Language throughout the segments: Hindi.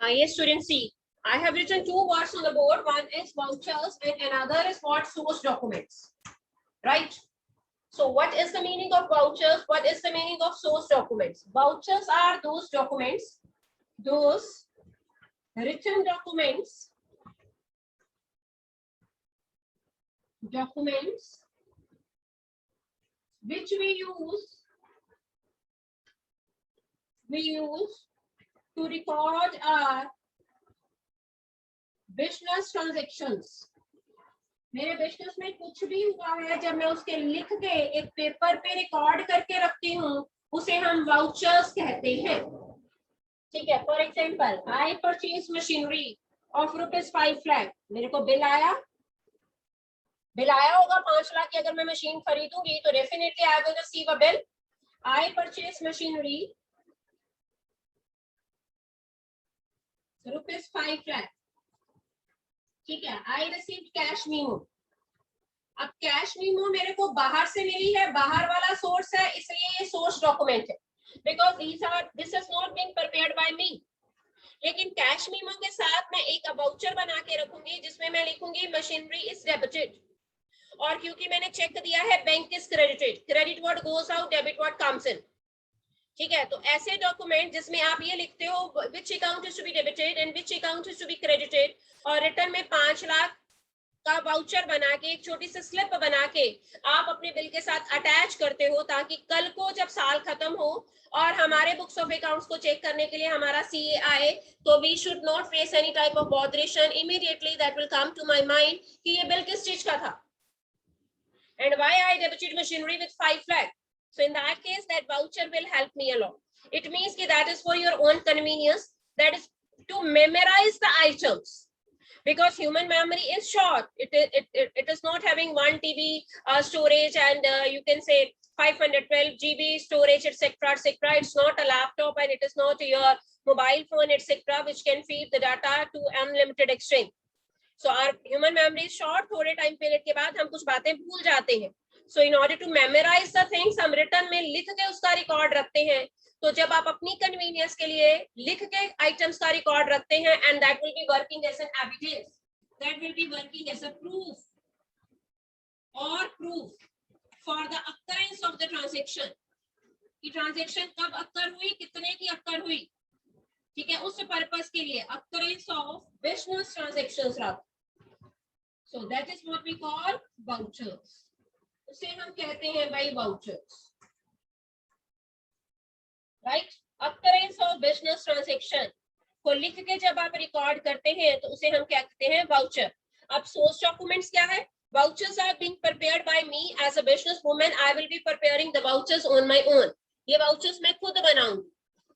Yes, student, see, I have written two words on the board. One is vouchers and another is what? Source documents, right? So what is the meaning of vouchers? What is the meaning of source documents? Vouchers are those documents, those written documents, which we use to record our business transactions. मेरे बिजनेस में कुछ भी हुआ है, जब मैं उसके लिख के एक पेपर पे रिकॉर्ड करके रखती हूँ, उसे हम वाउचर्स कहते हैं. ठीक है. For example, I purchase machinery of ₹5 lakh. मेरे को बिल आया होगा 5 लाख की. अगर मैं मशीन खरीदूंगी तो definitely I will receive a bill. I purchase machinery ₹5 lakh. ठीक है. I received cash memo. अब कैश मीमो मेरे को बाहर से मिली है, बाहर वाला सोर्स है, इसलिए ये सोर्स डॉक्यूमेंट है, because this is not being prepared by me. लेकिन कैश मीमो के साथ मैं एक वाउचर बना के रखूंगी जिसमें मैं लिखूंगी मशीनरी इज डेबिटेड. और क्योंकि मैंने चेक दिया है bank is credited. Credit what goes out, debit what comes in. ठीक है. तो ऐसे डॉक्यूमेंट जिसमें आप ये लिखते हो which account is to be debited and which account is to be credited, और रिटर्न में 5 लाख का वाउचर बना के, एक छोटी सी स्लिप बना के आप अपने बिल के साथ अटैच करते हो, ताकि कल को जब साल खत्म हो और हमारे बुक्स ऑफ अकाउंट्स को चेक करने के लिए हमारा सीए आए, तो we should not face any type of botheration. Immediately that will come to my mind कि ये बिल किस चीज का था and why I debited machinery with 5 lakh. So in that case, that voucher will help me a lot. It means that is for your own convenience. That is to memorize the items, because human memory is short. It is not having 1 TB storage and you can say 512 GB storage, etc., etc. It's not a laptop and it is not your mobile phone, etc., which can feed the data to unlimited extreme. So our human memory is short. थोड़े टाइम पीरियड के बाद हम कुछ बातें भूल जाते हैं. So in order to memorize the things, हम रिटर्न में लिख के उसका रिकॉर्ड रखते हैं. तो जब आप अपनी कन्वीनियंस के लिए लिख के आइटम्स का रिकॉर्ड रखते हैं, and that will be working as an evidence, that will be working as a proof for the occurrence of the transaction. कि ट्रांजैक्शन कब अक्कर हुई, कितने की अक्कर हुई. ठीक है. उस पर्पस के लिए अकरेंस ऑफ बिजनेस ट्रांजैक्शंस रख. So that is what we call vouchers. उसे हम कहते हैं भाई vouchers, right? Occurrence of business transaction को लिख के जब आप रिकॉर्ड करते हैं तो उसे हम क्या कहते हैं, voucher. अब source documents क्या है? Vouchers are being prepared by me as a business woman. I will be preparing the vouchers on my own. ये vouchers मैं खुद बनाऊंगी.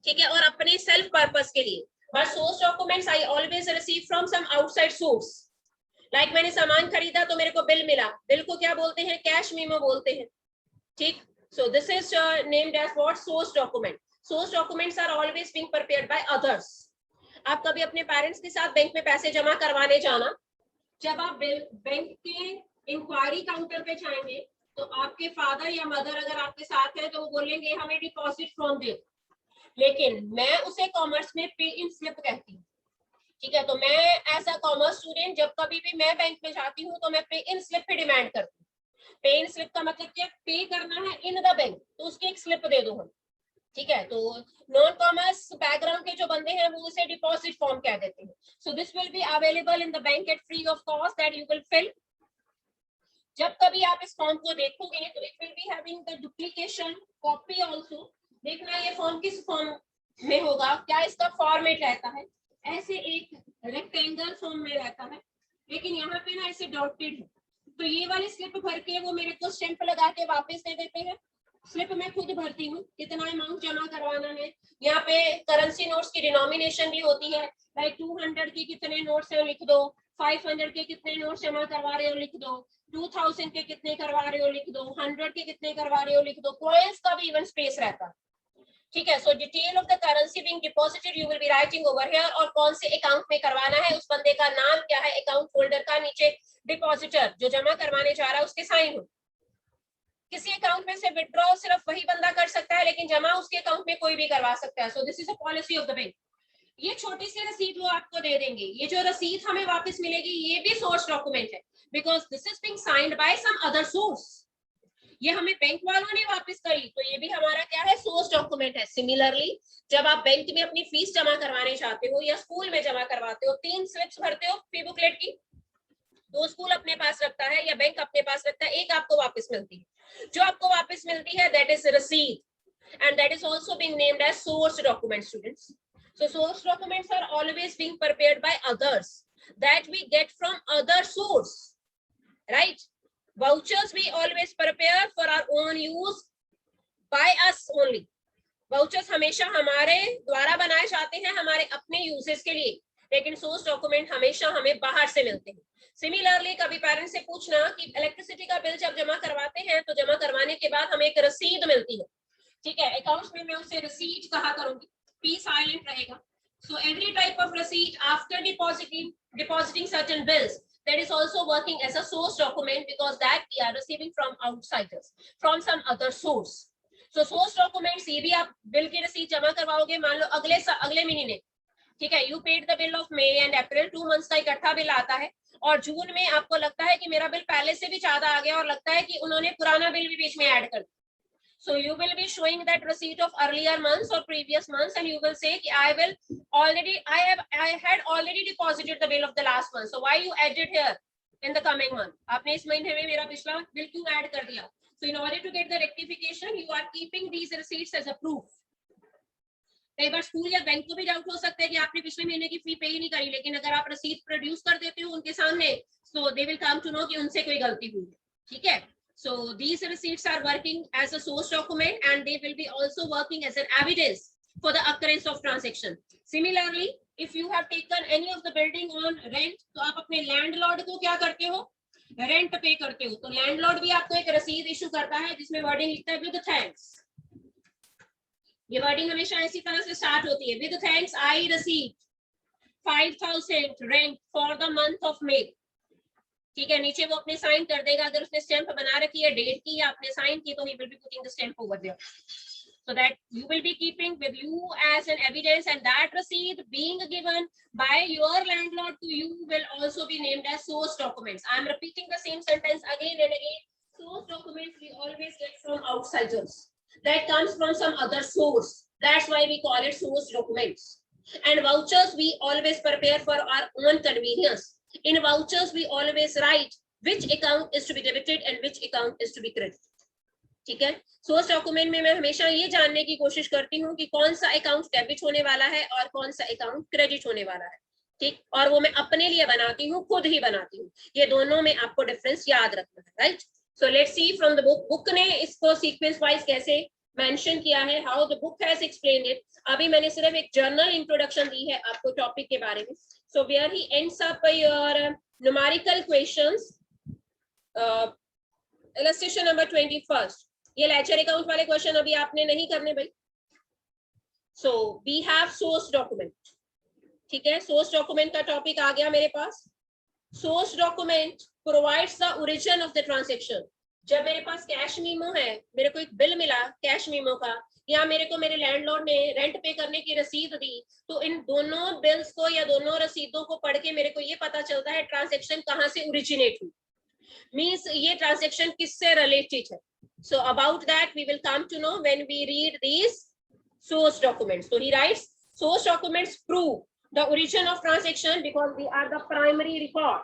ठीक है. और अपने self purpose के लिए. But source documents I always receive from some outside source. Like मैंने सामान खरीदा तो मेरे को बिल मिला. बिल को क्या बोलते हैं, कैश मीमो बोलते हैं. ठीक. So this is named as what, source document. Source documents are always being prepared by others. आप कभी अपने पेरेंट्स के साथ बैंक में पैसे जमा करवाने जाना, जब आप बैंक के इंक्वायरी काउंटर पे जाएंगे तो आपके फादर या मदर अगर आपके साथ है तो वो बोलेंगे हमें डिपॉजिट फॉर्म दे. लेकिन मैं उसे कॉमर्स में पे इन स्लिप कहती हूँ. ठीक है. तो मैं एज अ कॉमर्स स्टूडेंट जब कभी भी मैं बैंक में जाती हूँ तो मैं पे इन स्लिप पे डिमांड करती हूँ. पे इन स्लिप का मतलब क्या, पे करना है इन द बैंक, तो उसकी एक स्लिप दे दो हम. ठीक है. तो नॉन कॉमर्स बैकग्राउंड के जो बंदे हैं वो उसे डिपॉजिट फॉर्म कह देते हैं. So this will be available in the bank at free of cost that you will fill. जब कभी आप इस फॉर्म को देखोगे तो it will be having the duplication copy also. देखना ये फॉर्म किस फॉर्म में होगा, क्या इसका फॉर्मेट रहता है. ऐसे एक रेक्टेंगल फॉर्म में रहता है, लेकिन यहाँ पे ना ऐसे डॉटेड है. तो ये वाली स्लिप भर के वो मेरे को स्टैंप लगा के वापस दे देते हैं. स्लिप मैं खुद भरती हूँ, कितना अमाउंट जमा करवाना है. यहाँ पे करेंसी नोट्स की डिनोमिनेशन भी होती है. लाइक 200 के कितने नोट्स हैं लिख दो, 500 के कितने नोट्स जमा करवा रहे हो लिख दो, 2000 के कितने करवा रहे हो लिख दो, 100 के कितने करवा रहे हो लिख दो. कॉइंस का भी इवन स्पेस रहता है. ठीक है. सो detail of the currency being deposited you will be writing over here, और कौन से अकाउंट में करवाना है, उस बंदे का नाम क्या है, अकाउंट होल्डर का, नीचे डिपॉजिटर जो जमा करवाने जा रहा है उसके साइन हो. किसी अकाउंट में से विथड्रॉ सिर्फ वही बंदा कर सकता है, लेकिन जमा उसके अकाउंट में कोई भी करवा सकता है. सो this is a policy of the bank. ये छोटी सी रसीद वो आपको दे देंगे, ये जो रसीद हमें वापस मिलेगी ये भी सोर्स डॉक्यूमेंट है, because this is being signed by some other source. ये हमें बैंक वालों ने वापस करी तो ये भी हमारा क्या है, सोर्स डॉक्यूमेंट है। सिमिलरली जब आप बैंक में अपनी फीस जमा करवाने चाहते हो या स्कूल में जमा करवाते हो, 3 स्लिप्स भरते हो फी बुकलेट की, 2 स्कूल अपने पास रखता है या बैंक अपने पास रखता है, एक आपको वापस मिलती है। जो आपको वापस मिलती है दैट इज रसीद, and that is also being named as source document, students. So source documents are always being prepared by others that we get from other source, right? Vouchers we always prepare for our own use by us only. Vouchers हमेशा हमारे द्वारा बनाए जाते हैं हमारे अपने यूजेस के लिए, लेकिन सोर्स डॉक्यूमेंट हमेशा हमें बाहर से मिलते हैं। सिमिलरली कभी पेरेंट्स से पूछना कि इलेक्ट्रिसिटी का बिल जब जमा करवाते हैं तो जमा करवाने के बाद हमें एक रसीद मिलती है, ठीक है, अकाउंट्स में मैं उसे रसीद कहा करूंगी, पी साइलेंट रहेगा। So every type of receipt after depositing certain bills, that is also working as a source document, because that we are receiving from outsiders, from some other source. So source documents ये भी आप बिल की रसीद जमा करवाओगे, मान लो अगले महीने, ठीक है, you paid the bill of May and April, 2 months का इकट्ठा बिल आता है, और जून में आपको लगता है कि मेरा बिल पहले से भी ज्यादा आ गया और लगता है कि उन्होंने पुराना बिल भी बीच में ऐड कर दिया। So you will be showing that receipt of earlier months or previous months, and you will say I had already deposited the bill of the last month, so why you added here in the coming month? आपने इस महीने में मेरा पिछला बिल क्यों ऐड कर दिया? So in order to get the rectification, you are keeping these receipts as a proof. कई बार स्कूल या बैंक को भी डाउट हो सकता है कि आपने पिछले महीने की फी पे ही नहीं करी, लेकिन अगर आप रसीद प्रोड्यूस कर देते हो उनके सामने, so they will come to know कि उनसे कोई गलती हुई है, ठीक है। So these receipts are working as a source document, and they will be also working as an evidence for the occurrence of transaction. Similarly, if you have taken any of the building on rent, तो आप अपने लैंडलॉर्ड को क्या करते हो, रेंट पे करते हो, तो लैंडलॉर्ड भी आपको एक रसीद इशू करता है जिसमें वर्डिंग लिखता है विद थैंक्स। ये वर्डिंग हमेशा इसी तरह से स्टार्ट होती है, with thanks I receive 5000 rent for the month of May, ठीक है, नीचे वो अपने साइन कर देगा, अगर उसने स्टैंप बना रखी है डेट की या आपने साइन की तो he will be putting the stamp over there, so that you will be keeping with you as an evidence, and that receipt being given by your landlord to you will also be named as source documents. I am repeating the same sentence again and again. Source documents we always get from outsiders, that comes from some other source, that's why we call it source documents. And vouchers we always prepare for our own convenience. In vouchers we always write which account is to be debited and which account is to be credited, ठीक है। सोर्स डॉक्यूमेंट में मैं हमेशा ये जानने की कोशिश करती हूँ कि कौन सा अकाउंट डेबिट होने वाला है और कौन सा अकाउंट क्रेडिट होने वाला है, ठीक, और वो मैं अपने लिए बनाती हूँ, खुद ही बनाती हूँ, ये दोनों में आपको डिफरेंस याद रखना है, right. So let's see from the book ने इसको सीक्वेंस वाइज कैसे मेंशन किया है, how the book has explained it. अभी मैंने सिर्फ एक जनरल इंट्रोडक्शन दी है आपको टॉपिक के बारे में। So where he ends up your numerical questions, illustration number 21, ये लेजर अकाउंट वाले क्वेश्चन अभी आपने नहीं करने भाई। So we have source document, ठीक है, सोर्स डॉक्यूमेंट का टॉपिक आ गया मेरे पास। Source document provides the origin of the transaction. जब मेरे पास कैश मीमो है, मेरे को एक बिल मिला कैश मीमो का, या मेरे को मेरे लैंडलॉर्ड ने रेंट पे करने की रसीद दी, तो इन दोनों बिल्स को या दोनों रसीदों को पढ़ के मेरे को ये पता चलता है ट्रांजैक्शन कहाँ से ओरिजिनेट हुई, मींस ये ट्रांजैक्शन किससे रिलेटेड है। So about that we will come to know when we read these source documents. So he writes, source documents prove the origin of transaction because they are the primary record.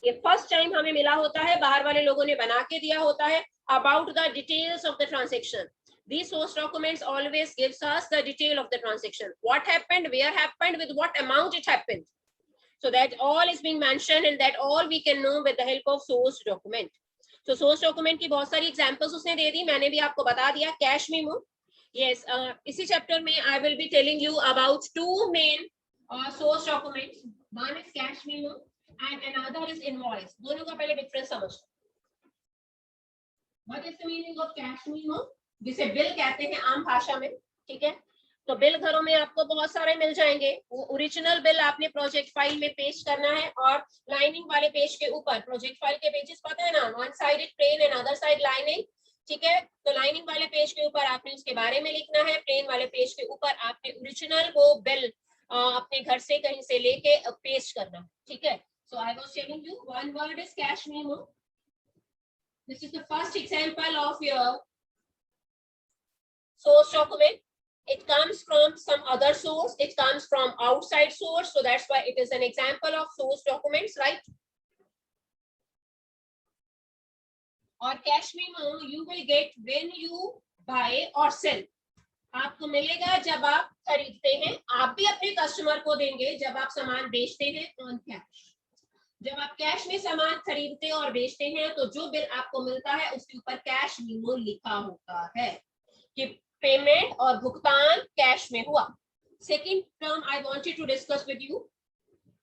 ये फर्स्ट टाइम हमें मिला होता है, बाहर वाले लोगों ने बना के दिया होता है, about the details of the transaction. These source documents always gives us the detail of the transaction, what happened, where happened, with what amount it happened. So that all is being mentioned, and that all we can know with the help of source document. तो सोर्स डॉक्यूमेंट की बहुत सारी एग्जांपल्स उसने दे दी, मैंने भी आपको बता दिया। कैश मीमो, यस, इसी चैप्टर में I will be telling you about two main source documents, one is cash memo and another is invoice. दोनों का पहले डिफरेंस समझो। What is the meaning of cash memo, जिसे बिल कहते हैं आम भाषा में, ठीक है। तो बिल घरों में आपको बहुत सारे मिल जाएंगे, वो ओरिजिनल बिल आपने प्रोजेक्ट फाइल में पेस्ट करना है, और लाइनिंग वाले पेज के ऊपर, प्रोजेक्ट फाइल के पेजेस पता है ना, one sided plain and other side lining, ठीक है। तो लाइनिंग वाले पेज के ऊपर आपने उसके बारे में लिखना है, प्लेन वाले पेज के ऊपर आपने ओरिजिनल वो बिल अपने घर से कहीं से लेके पेस्ट करना, ठीक है। So I was telling you one word is cash memo. This is the first example of your source document. It comes from some other source, it comes from outside source, so that's why it is an example of source documents, right? Or cash memo you will get when you buy or sell. आपको मिलेगा जब आप खरीदते हैं, आप भी अपने कस्टमर को देंगे जब आप सामान बेचते हैं ऑन कैश. जब आप कैश में सामान खरीदते और बेचते हैं तो जो बिल आपको मिलता है उसके ऊपर कैश मेमो लिखा होता है कि पेमेंट और भुगतान कैश में हुआ. Second term I wanted to discuss with you,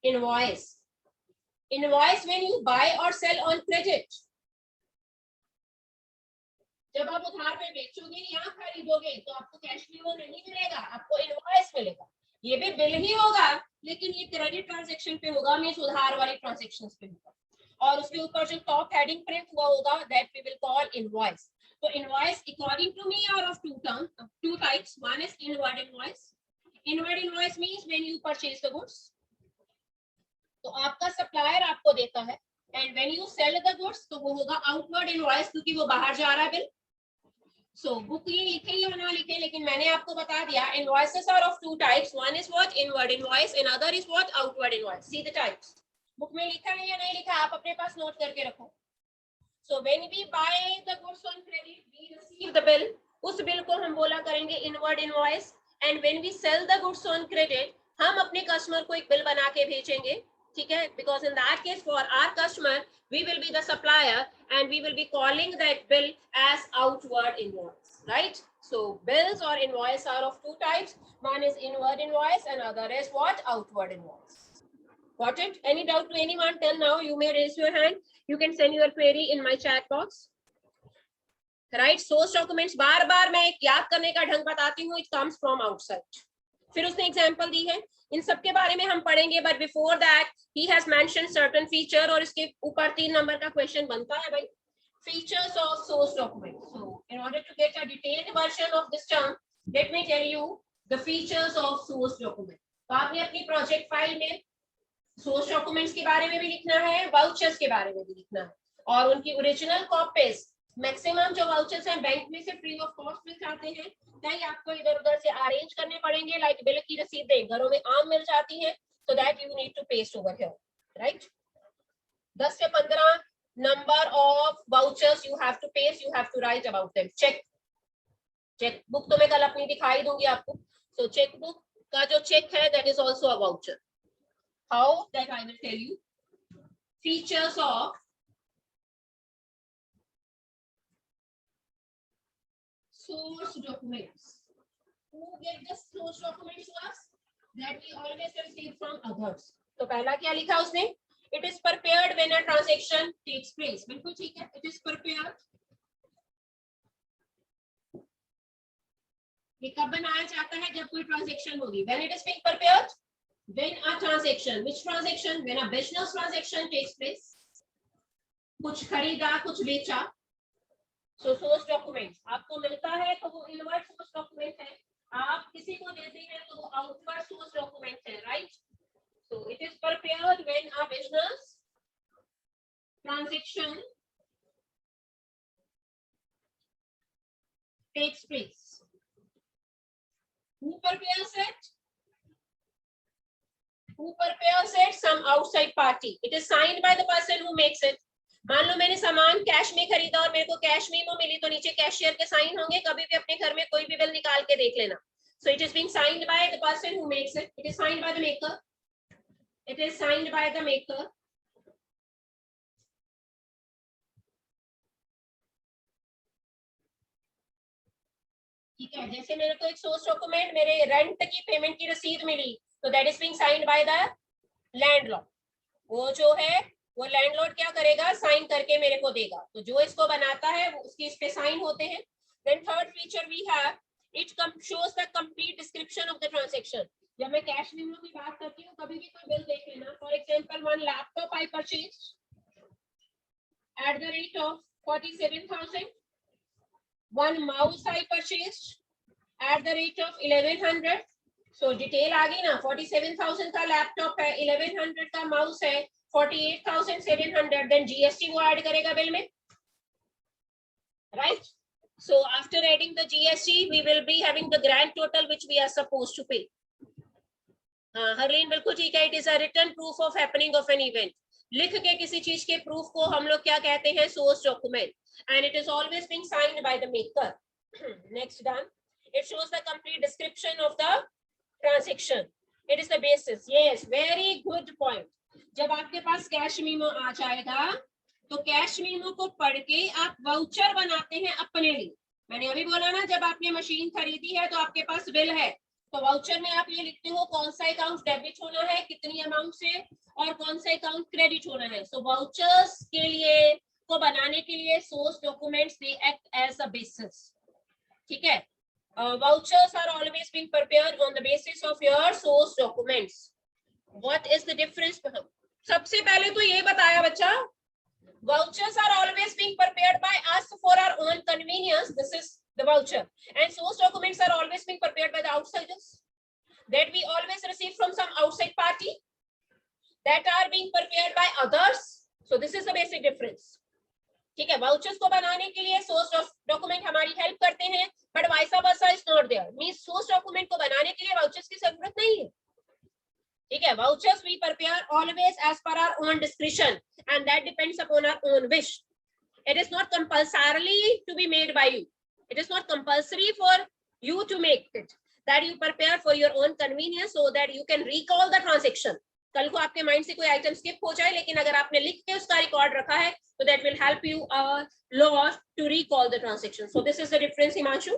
invoice. Invoice when you buy or sell on credit. जब आप उधार पे बेचोगे या खरीदोगे तो आपको कैश मेमो नहीं मिलेगा, आपको इनवॉइस मिलेगा. ये भी बिल ही होगा लेकिन ये क्रेडिट ट्रांजैक्शन पे होगा, मींस उधार वाली ट्रांजैक्शंस पे होगा. और उसके ऊपर जो टॉप हेडिंग प्रिंट हुआ होगा that we will call invoice. So invoice according to me are of two types. One is inward invoice. Inward invoice means when you purchase the goods. तो आपका सप्लायर आपको देता है, and when you sell the goods तो वो होगा outward invoice क्योंकि वो बाहर जा रहा है बिल. So बुक ये लिखे या ना लिखे लेकिन मैंने आपको बता दिया invoices are of two types. One is what inward invoice and other is what outward invoice. See the types. Book में लिखा है या नहीं लिखा आप अपने पास नोट करके रखो. So when we buy the goods on credit, we receive the bill. उस बिल को हम बोला करेंगे inward invoice. And when we sell the goods on credit, हम अपने कस्टमर को एक बिल बना के भेजेंगे, ठीक है? Because in that case, for our customer, we will be the supplier and we will be calling that bill as outward invoice, right? So bills or invoice are of two types. One is inward invoice and other is what? Outward invoice. Got it? Any doubt to anyone till now? You may raise your hand. You can send your query in my chat box. Right? Source documents बार बार मैं एक याद करने का ढंग बताती हूँ. It comes from outside. फिर उसने एग्जाम्पल दी है, इन सब के बारे में हम पढ़ेंगे. But before that he has mentioned certain feature और इसके ऊपर 3 नंबर का क्वेश्चन बनता है भाई. Features of source document. So in order to get a detailed version of this term, let me tell you the features of source document. तो आपने अपनी प्रोजेक्ट फाइल में सोर्स डॉक्यूमेंट्स के बारे में भी लिखना है, वाउचर्स के बारे में भी लिखना है और उनकी ओरिजिनल कॉपीज. मैक्सिमम जो वाउचर्स हैं बैंक में से फ्री ऑफ कॉस्ट मिल जाते हैं, नहीं आपको इधर उधर से अरेंज करने पड़ेंगे. लाइक बिल की रसीदें घरों में आम मिल जाती हैं, so that you need to paste over here, right? 10 से 15 number of vouchers you have to paste, you have to write about them. Cheque book तो मैं कल अपनी दिखाई दूंगी आपको. So चेक बुक का जो चेक है that is also a voucher. How? That I will tell you. Features of source documents. Who get the source documents to us? That we always receive from others. तो पहला क्या लिखा उसने? It is prepared when a transaction takes place. बिल्कुल ठीक है. It is prepared. ये कब बनाया जाता है? जब कोई ट्रांजेक्शन होगी. When it is being prepared? When a transaction, which transaction? When a business transaction takes place. कुछ खरीदा, कुछ बेचा. So source document आपको मिलता है तो वो inward source document है. आप किसी को देते हैं तो वो outward source document है, right? So it is prepared when a business transaction takes place. Who prepares it? Who prepares it? Some outside party. It is signed by the person who makes it. मान लो मैंने सामान कैश में खरीदा और मेरे को कैश मेमो मिली तो नीचे कैशियर के साइन होंगे. कभी भी अपने घर में कोई भी बिल निकाल के देख लेना. So it is being signed by the person who makes it. It is signed by the maker. It is signed by the maker. ठीक है. जैसे मेरे को एक सोर्स डॉक्यूमेंट मेरे रेंट की पेमेंट की रसीद मिली तो that is being signed by the landlord. वो जो है वो लैंडलॉर्ड क्या करेगा? साइन करके मेरे को देगा. तो जो इसको बनाता है वो उसके इस पे साइन होते हैं. Then third feature we have, it shows the complete description of the transaction. जब मैं कैश मेमो की बात करती हूँ कभी भी कोई बिल देख लेना. For example one laptop I purchased at the rate of 47,000. One mouse I purchased at the rate of 1100. So detail आ गई ना, 47,000 का लैपटॉप है, 1100 का माउस है, 48,700, देन जीएसटी वो ऐड करेगा बिल में, right? So after adding the GST we will be having the grand total which we are supposed to pay. Harleen बिल्कुल ठीक है. It is a written proof of happening of an event. लिख के किसी चीज के प्रूफ को हम लोग क्या कहते हैं? Source document. And it is always being signed by the maker. Next done. It shows the complete description of the transaction. It is the basis. Yes, very good point. जब आपके पास कैश मीमो आ जाएगा तो कैश मीमो को पढ़ के आप वाउचर बनाते हैं अपने लिए. मैंने अभी बोला ना, जब आपने मशीन खरीदी है तो आपके पास बिल है, तो वाउचर में आप ये लिखते हो कौन सा अकाउंट डेबिट होना है, कितनी अमाउंट से, और कौन सा अकाउंट क्रेडिट होना है. सो वाउचर्स के लिए को बनाने के लिए source documents they act as a basis. ठीक है. Vouchers are always being prepared on the basis of your source documents. What is the difference? सबसे पहले तो ये बताया बच्चा, vouchers are always being prepared by us for our own convenience. This is the voucher. And source documents are always being prepared by the outsiders that we always receive from some outside party that are being prepared by others. So this is the basic difference. ठीक है. वाउचर्स को बनाने के लिए सोर्स डॉक्यूमेंट हमारी हेल्प करते हैं, but vice versa is not there. Means source document को बनाने के लिए वाउचर्स की जरूरत नहीं है. ठीक है. Vouchers we prepare always as per our own description and that depends upon our own wish. It is not compulsorily to be made by you. It is not compulsory for you to make it. That you prepare for your own convenience so that you can recall the transaction. कल को आपके माइंड से कोई आइटम स्किप हो जाए, लेकिन अगर आपने लिख के उसका रिकॉर्ड रखा है तो that will help you a lot to recall the transaction. So this is the difference, Himanshu.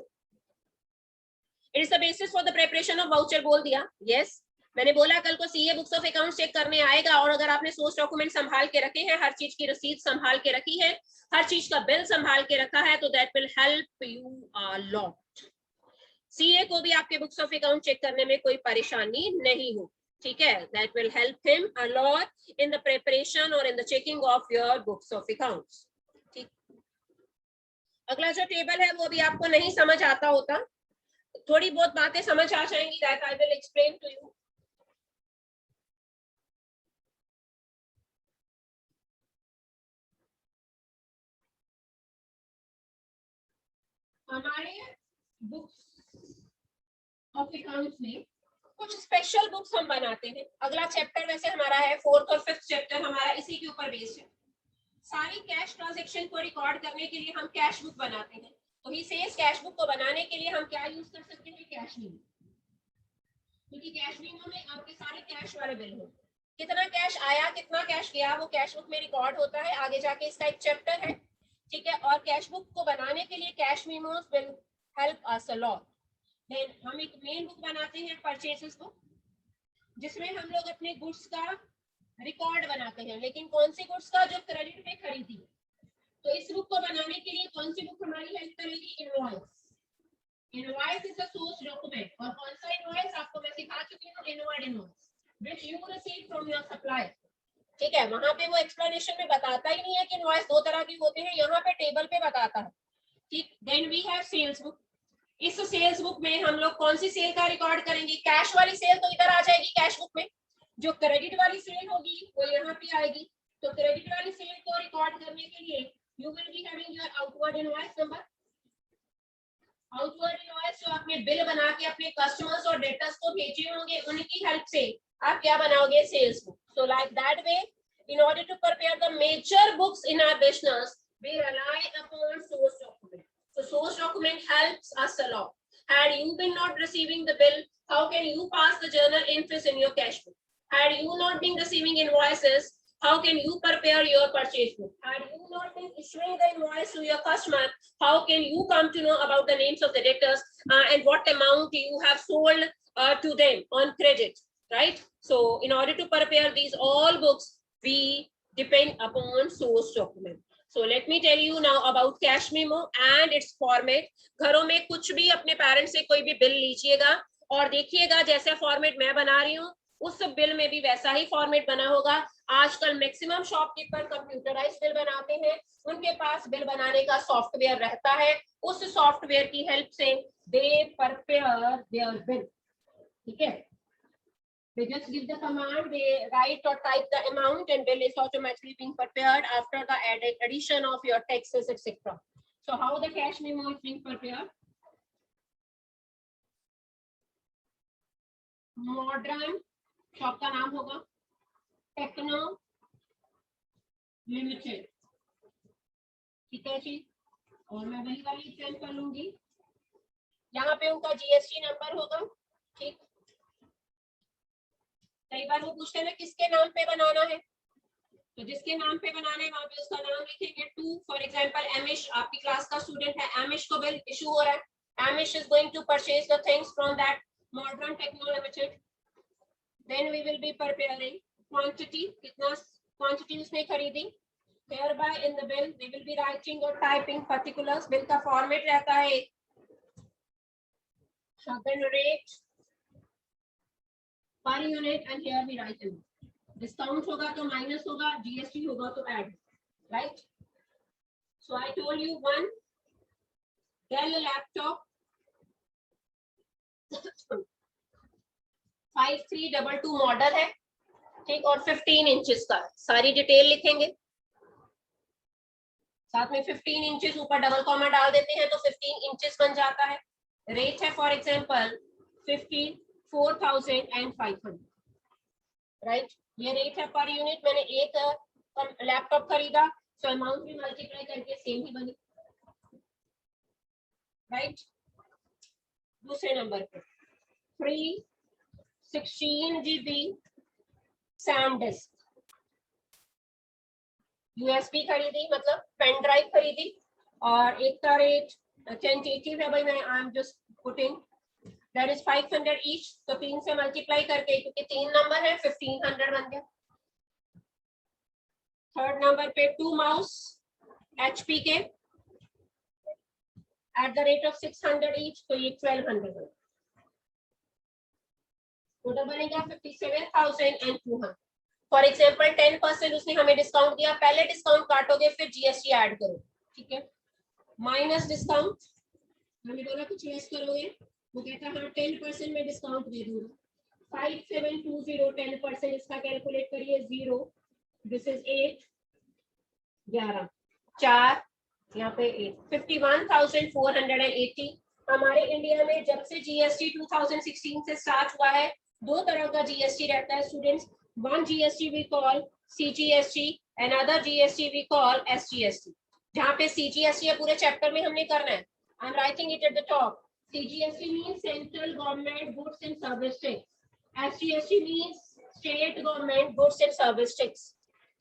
It is the basis for the preparation of voucher. बोल दिया. Yes. मैंने बोला कल को CA books of account check करने आएगा, और अगर आपने सोर्स डॉक्यूमेंट संभाल के रखे हैं, हर चीज की रसीद संभाल के रखी है, हर चीज का बिल संभाल के रखा है, तो that will help you a lot. CA को भी आपके बुक्स ऑफ अकाउंट चेक करने में कोई परेशानी नहीं हो. ठीक है. That will help him a lot in the preparation और in the checking of your books of accounts. ठीक. अगला जो टेबल है वो भी आपको नहीं समझ आता होता, थोड़ी बहुत बातें समझ आ जाएंगी. That I will explain to you. हमारे बुक्स ऑफ अकाउंट्स में कुछ स्पेशल बुक्स हम बनाते हैं. अगला चैप्टर वैसे हमारा है 4th और 5th चैप्टर, हमारा इसी के ऊपर बेस्ड है. सारी कैश ट्रांजैक्शन को रिकॉर्ड करने के लिए हम कैश बुक बनाते हैं. तो ही सेज कैश बुक को बनाने के लिए हम क्या यूज कर सकते हैं? Cash memo. क्योंकि कैश मीमो में आपके सारे कैश वाले बिल हो, कितना कैश आया कितना कैश गया वो कैश बुक में रिकॉर्ड होता है. आगे जाके इसका एक चैप्टर है. ठीक है. और कैश बुक को बनाने के लिए cash memos will help us a lot. Then हम एक मेन बुक बनाते हैं परचेसेस बुक, जिसमें हम लोग अपने गुड्स का रिकॉर्ड बनाते हैं, लेकिन कौन सी गुड्स का? जो क्रेडिट पे खरीदी. तो इस बुक को बनाने के लिए कौन सी बुक हमारी हेल्प करेगी? Invoice. Invoice is a source document. और कौन सा इनवॉइस? आपको मैं सिखा चुकी हूं. Inward invoice which you receive from your supplier. ठीक है. वहां पे वो एक्सप्लेनेशन में बताता ही नहीं है कि इनवॉइस दो तरह के होते हैं, यहाँ पे टेबल पे बताता है. ठीक. Then we have sales book. इस सेल्स बुक में हम लोग कौन सी सेल का रिकॉर्ड करेंगे? कैश वाली सेल तो इधर आ जाएगी कैश बुक में. जो क्रेडिट वाली सेल होगी वो यहाँ पे आएगी. तो क्रेडिट वाली सेल को रिकॉर्ड करने के लिए you will be having your outward invoice number. Outward invoice जो आपने बिल बना के अपने कस्टमर्स और डेटर्स को भेजे होंगे, उनकी हेल्प से आप क्या बनाओगे? Sales book. So like that way, in order to prepare the major books in our business, we rely upon source document. So source document helps us a lot. Had you been not receiving the bill, how can you pass the journal entries in your cash book? Had you not been receiving invoices, how can you prepare your purchase book? Had you not been issuing the invoice to your customer, how can you come to know about the names of the debtors and what amount you have sold to them on credit, right? So in order to prepare these all books, we depend upon source document. So let me tell you now about cash memo and its format. घरों में कुछ भी अपने पेरेंट्स से कोई भी बिल लीजिएगा और देखिएगा जैसे फॉर्मेट मैं बना रही हूँ उस बिल में भी वैसा ही फॉर्मेट बना होगा. आजकल मैक्सिमम शॉपकीपर कंप्यूटराइज्ड बिल बनाते हैं, उनके पास बिल बनाने का सॉफ्टवेयर रहता है. उस सॉफ्टवेयर की हेल्प से दे प्रिपेयर देयर बिल. ठीक है, they just give the command, they write or type the amount, and bill is automatically being prepared after the addition of your taxes, etc. So how the cash memo is being prepared? Modern shop का नाम होगा टेक्नो लिमिटेड, ठीक है जी। और मैं वही वाली एग्जांपल लूंगी, यहाँ पे उनका जीएसटी नंबर होगा, ठीक। कई बार वो पूछते हैं ना किसके नाम पे बनाना है, तो जिसके नाम पे बनाना है वहां पे उसका नाम लिखेंगे। टू फॉर एग्जांपल एमिश, आपकी क्लास का स्टूडेंट है, एमिश को बिल इशू हो रहा है, Amish is going to purchase the things from that Modern Techno Limited, then we will be preparing quantity, कितना क्वांटिटी उसने खरीदी, hereby in the bill we will be writing or typing particulars, bill का फॉर्मेट रहता है then rate per unit, and here we write in discount होगा तो माइनस होगा, जीएसटी होगा तो add, right. So I told you one Dell laptop 5322 model है, ठीक, और 15 इंचेस का, सारी डिटेल लिखेंगे साथ में 15 इंचेस ऊपर डबल कॉमा डाल देते हैं तो 15 इंचेस बन जाता है। रेट है फॉर एग्जांपल 54,500, राइट, ये रेट है पर यूनिट। मैंने एक लैपटॉप खरीदा, सो अमाउंट भी मल्टीप्लाई करके सेम ही बनी, राइट। दूसरे नंबर पे free 16 GB SanDisk, USB खरीदी, मतलब पेन ड्राइव खरीदी, और एक का रेट टेंटेटिव है भाई, मैं I am just putting that is 500 each, तो 3 से मल्टीप्लाई करके, क्योंकि 3 नंबर है 1500 बन गया। थर्ड नंबर पे 2 माउस एचपी के at the rate of 600 each, तो ये 1200 टोटल बनेगा 57,200। फॉर एग्जाम्पल 10% उसने हमें डिस्काउंट दिया, पहले डिस्काउंट काटोगे फिर जीएसटी ऐड करो, ठीक है, माइनस डिस्काउंट, हमें बोला कुछ लेस करोगे, वो कहता है हाँ 10% में डिस्काउंट दे दूंगा, 5720 10% इसका कैलकुलेट करिए, 0 दिस इज 8 11 4 यहाँ पे 8 51,480। हमारे इंडिया में जब से जीएसटी 2016 से स्टार्ट हुआ है, दो तरह का जीएसटी रहता है students, one GST we call CGST, another GST we call SGST। जहाँ पे CGST है पूरे चैप्टर में हमने करना है, I'm writing it at the top। CGST means Central Government Goods and Service Tax, SGST means State Government Goods and Service Tax,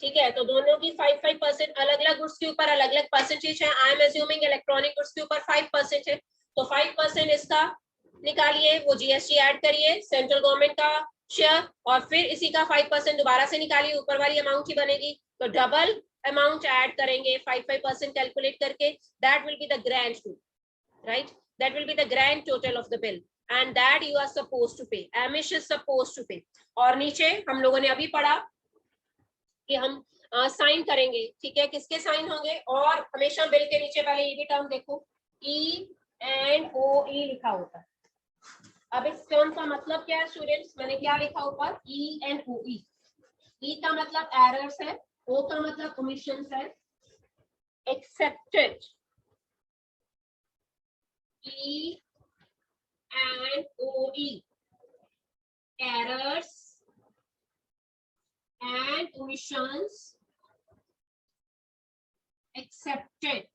ठीक है। तो दोनों की 5% अलग अलग गुड्स के ऊपर अलग अलग परसेंटेज है। I am assuming electronic goods के ऊपर 5% है, तो 5% इसका निकालिए, वो जीएसटी ऐड करिए, सेंट्रल गवर्नमेंट का शेयर, और फिर इसी का 5% दोबारा से निकालिए, ऊपर वाली अमाउंट ही बनेगी, तो डबल अमाउंट ऐड करेंगे 5% कैलकुलेट करके, that will be the grand total, right, that will be the grand total of the bill, and that you are supposed to pay, एमिश इज सपोज्ड टू पे। और नीचे हम लोगों ने अभी पढ़ा कि हम साइन करेंगे, ठीक है, किसके साइन होंगे, और हमेशा बिल के नीचे पहले ये भी टर्म देखो, ई एंड ओ ई लिखा होता है। अब इस टर्म का मतलब क्या है स्टूडेंट्स, मैंने क्या लिखा ऊपर, ई एंड ओ ई। ई का मतलब एरर्स है, ओ का मतलब ओमिशंस है, excepted, E and O E, errors and omissions, excepted.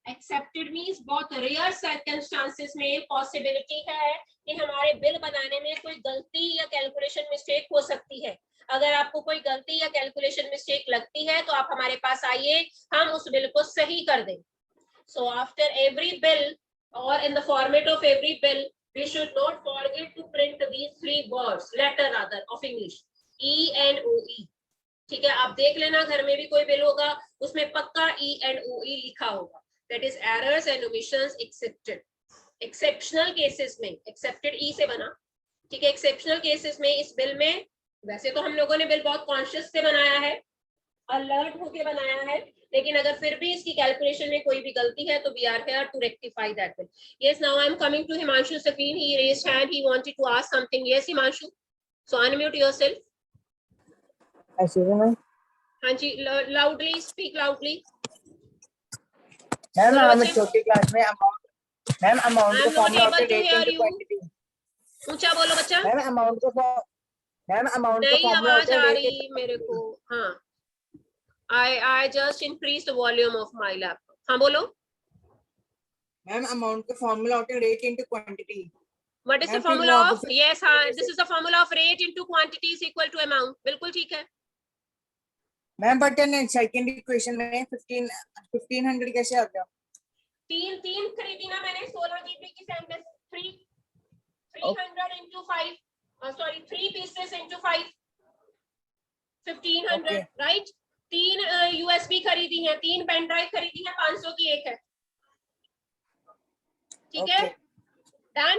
Excepted means बहुत रेयर सर्कमस्टांसेस में पॉसिबिलिटी है कि हमारे बिल बनाने में कोई गलती या कैलकुलेशन मिस्टेक हो सकती है। अगर आपको कोई गलती या कैलकुलेशन मिस्टेक लगती है तो आप हमारे पास आइए, हम उस बिल को सही कर दें। सो आफ्टर एवरी बिल और in the format of every bill we should not forget to print these 3 words, letter rather of English, E and O E, ठीक है। आप देख लेना घर में भी कोई बिल होगा उसमें पक्का ई एंड ओ ई लिखा होगा, that is errors and omissions accepted। exceptional cases में accepted e से बना, ठीक है। exceptional cases में इस बिल में, वैसे तो हम लोगों ने बिल बहुत कॉन्शियस से बनाया है, अलर्ट होके बनाया है, लेकिन अगर फिर भी इसकी कैलकुलेशन में कोई भी गलती है तो we are here to rectify that. Yes, now I am coming to Himanshu Sakeen, he raised hand, he wanted to ask something. Yes Himanshu, so unmute yourself. Ma'am हाँ जी, लाउडली स्पीक, लाउडली। हम छोटी क्लास में अमाउंट को नॉट फॉर्मूला एबल होते टू हैं rate here into you, quantity. ऊंचा बोलो बच्चा। मैम अमाउंट का नहीं फॉर्मूला आवाज होता है आ रेट रही मेरे को। हाँ, I just increased the volume of my laptop. हाँ बोलो। मैम अमाउंट का फॉर्मूला होता है rate into quantity. What is the ma'am फिर formula वो of? Yes, हाँ, this is the formula of rate into quantity is equal to amount. बिल्कुल ठीक है। मैम बट सेकंड इक्वेशन में 1500 कैसे आ गया? तीन खरीदी ना मैंने 16 GB की sample, 300 into 5, sorry 3 pieces into 5, 1500, right? 3 USB खरीदी है, 3 पेन ड्राइव खरीदी है, 500 की एक है, ठीक है, डन।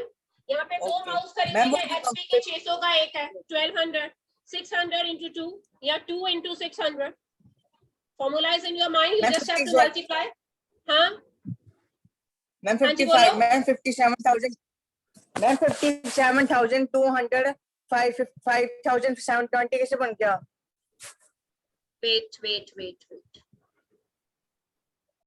यहाँ पे 2 माउस खरीदी है, HP के 600 का एक है, 1200, 600 into 2 या 2 into 600. Formula is in your mind, you just have to multiply. हाँ मैम 55 मैम 57,000 मैम 57,200 5,720 कैसे बन गया? वेट